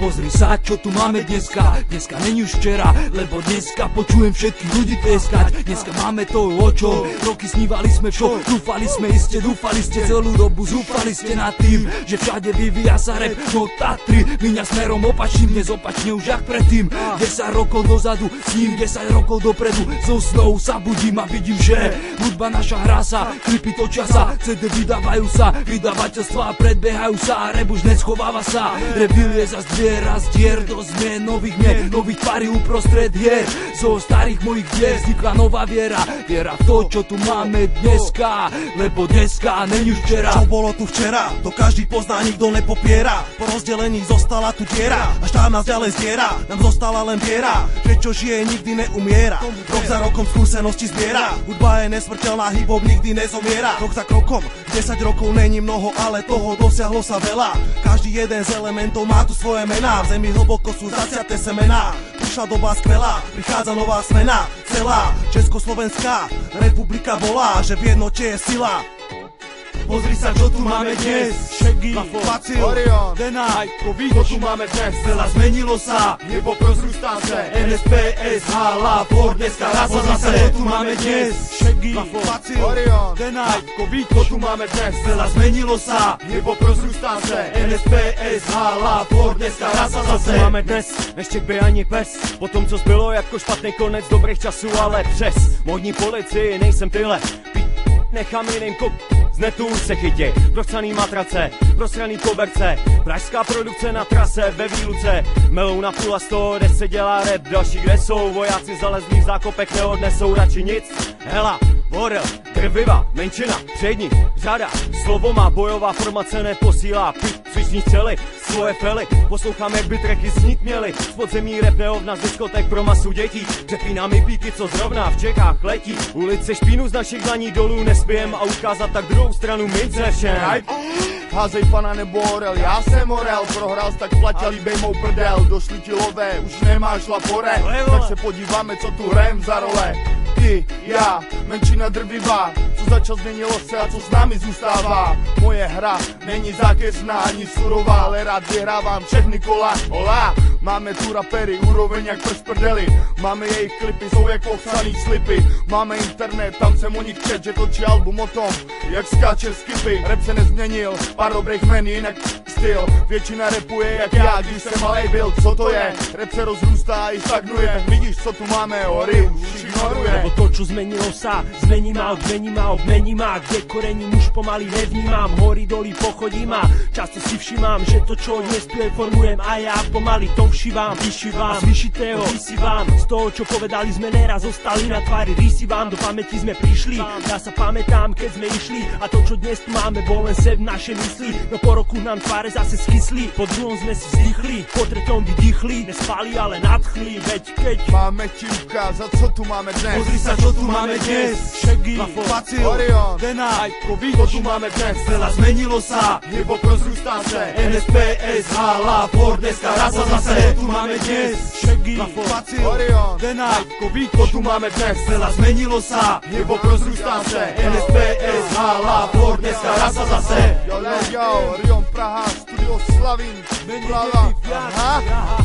Pozri sa, čo tu máme dneska. Dneska není už včera, lebo dneska počujem všetkých ľudí tlieskať. Dneska máme to o čo, roky snívali sme čo, dúfali ste celú dobu, zúfali ste nad tým, že všade vyvíja sa rap. No Tatry míňa smerom opačným, dnes opačne už jak predtým. 10 rokov dozadu, s ním 10 rokov dopredu. So snou sa budím a vidím, že hudba naša hrá sa, klipy točia sa, CD vydávajú sa, vydavateľstvá predbiehajú sa a rap už neschováva sa. Rebil je zas dvier a zdier do zmien nových mien, nových tvári uprostred hier. Zo starých mojich dier vznikla nová viera, viera v to, čo tu máme dneska, lebo dneska není už včera. Čo bolo tu včera, to každý pozná, nikto nepopiera. Po rozdelení zostala tu diera a štát nás ďalej zdiera. Nám zostala len viera, že čo žije nikdy neumiera. Rok za rokom skúsenosti zbiera, hudba je nesmrteľná, hip-hop nikdy nezomiera. Rok za krokom, 10 rokov není mnoho, ale toho dosiahlo sa veľa. Každý jeden z elementov má tu svoje mená, v zemi hlboko sú zasiaté semená. Prišla doba skvelá, prichádza nová smena. Celá Československá republika volá, že v jednote je sila. Pozri sa, čo tu máme dnes. Shaggy, Facil, Orion, Dena, to tu máme dnes. Veľa zmenilo sa, Hip-hop rozrústá se. NSP, SH, Lapor, dneska raz sa zase. Čo tu máme dnes. Shaggy, Facil, Orion, Dena, to tu máme dnes. Veľa zmenilo sa, Hip-hop rozrústá se. NSP, SH, Lapor, dneska raz sa zase. Máme dnes, ještě by ani pes. Po tom, co zbylo jako špatný konec dobrých časů, ale přes modní policii nejsem tyhle. Nechám jiným z netu už se chytěj. Prochcaný matrace, prosraný koberce, pražská produkce na trase ve výluce. Melou na půl a z toho, kde se dělá rap. Další, kde jsou vojáci zalezlí v zákopech, neodnesou radši nic. Hela, Vorel, drviva, menšina, přední, řada. Slovo má, bojová formace neposílá. Cviční střely, svoje fely. Poslouchám, jak by tracky snít měli. Z podzemí rap neovna z diskotek pro masu dětí. Přepínáme píky, co zrovna v Čechách letí. Ulice špínu z našich dlaní dolů nespijem a ukázat tak druhou stranu mince všem. Házej pana nebo orel, já jsem orel. Prohrál tak platě, líbej mou prdel. Došli ti lové, už nemáš lapore. Tak se podíváme, co tu hrajem za role. Ty, já, menšina drvivá. Co začal změnilo se a co s námi zůstává. Moje hra není zákeřná ani surová, ale rád vyhrávám všechny kola. Hola, máme tu rapery, úroveň jak prst prdeli. Máme jejich klipy, jsou jako psaný slipy. Máme internet, tam jsem o nich čet, že točí album o tom, jak skáče skipy. Rap se nezměnil, pár dobrých men, jinak styl. Většina rapuje jak já, když jsem malej byl. Co to je? Rap se rozrůstá a i stagnuje. Tak vidíš, co tu máme, hory už ignoruje. Lebo to, čo zmenilo sa, zmení ma, obmení ma. Kde korením už pomaly nevnímam, hory doly pochodím a často si všímam, že to, čo dnes tu formujem a ja pomaly to všívam, vyšívam. Z vyšitého vysívam, z toho, čo povedali sme neraz zostali na tvári rysívam. Do pamäti sme prišli, ja sa pamätám, keď sme išli a to, čo dnes tu máme, bol len sev naše mysli. No po roku nám tváre zase schysli, po druhom sme si vzdychli, po treťom vydýchli, nespali, ale nadchli, veď keď máme ti ukázat, co tu máme dnes. Pozri sa, čo tu máme dnes. Shaggy, Facil, Orion, Dena, to tu máme dnes. Veľa zmenilo sa, Hip-hop rozrústá se. NSP, SH, Lapor, dneska raz sa zase. Čo tu máme dnes. Shaggy, Facil, Orion, Dena, to tu máme dnes. Veľa zmenilo sa, Hip-hop rozrústá se. NSP, SH, Lapor, dneska raz sa zase. Yo, Rion Praha, Studio Slavín, Plava. Aha.